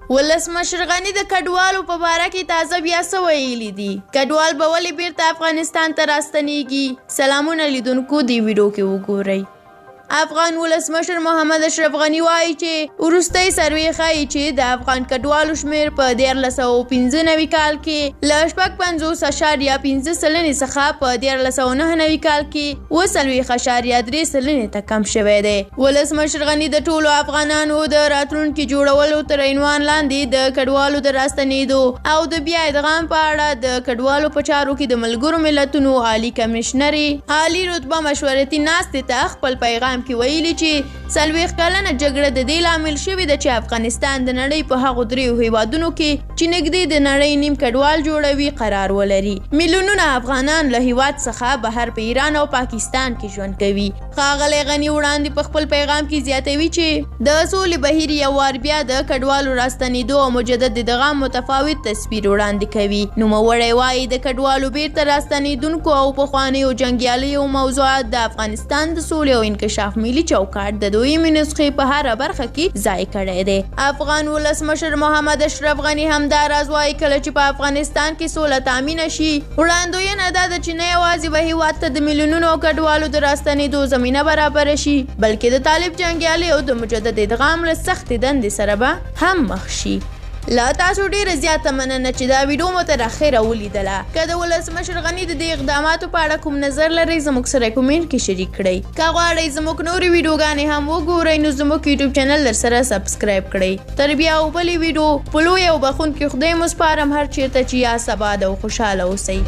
ولسمشر غني د کډوالو په باره کې تازه بیا څه ویلي دي؟ کډوال به ولې بیرته افغانستان ته راستنیږي؟ سلامونه لیدونکو دې ویډیو کې وګورئ. افغان ولسمشر محمد اشرف غني وایي چې وروستۍ سروې ښایي چې د افغان کډوالو شمېر په 1395 کال کې له 55.5 سلنې څخه په 1399 کال کې 40.3 سلنې ته کم شوی دی. ولسمشر غني د ټولو افغانانو د راتلونکي جوړولو تر عنوان لاندې د کډوالو د راستنېدو او د بیا ادغام په اړه د کډوالو په چارو کې د ملګرو ملتونو عالی کمشنرې عالی رتبه مشورتي ناستې ته خپل پیغام کې ویلي چې 40 کلنه جګړه د دې لامل شوې ده چې افغانستان د نړۍ په هغو دریو هیوادونو کې چې نږدې د نړۍ نیم کډوال جوړوي قرار ولري. میلیونونه افغانان له هیواد څخه بهر په ایران او پاکستان کې ژوند کوي. ښاغلی غني وړاندې په خپل پیغام کې زیاتوي چې د سولې بهیر یو وار بیا د کډوالو راستنېدو او مجدد ادغام متفاوت تصویر وړاندې کوي. نوموړی وایي د کډوالو بیرته راستنېدونکو او پخوانیو جنګیالیو موضوعات د افغانستان د سولې او انکشاف ملي چوکاټ د دویمې نسخې په هره برخه کې ځای کړی دی. افغان ولسمشر محمد اشرف غني همدا راز وایي کله چې په افغانستان کې سوله تامینه شي وړاندوینه دا ده چې نه یوازې به هیواد ته د میلیونونو کډوالو د راستنېدو زمینه برابره شي بلکې د طالب جنګیالیو د مجدد ادغام له سختې دندې سره به هم مخ شي. لا تاسو ډیره زیاته مننه چې دا ویډیو مو تر اخره ولیدله. که د ولسمشر غني د دې اقداماتو په اړه کوم نظر لرئ زموږ سره کومنټ کې شریک کړئ. که غواړئ زموږ نورې ویډیوګانې هم وګورئ نو زموږ یوټیوب چینل درسره سبسکرایب کړئ. تر بیا او بلې ویډیو په لوی او بخښونکي خدای مو سپارم. هر چیرته چې یاست آباد او خوشحاله اوسئ.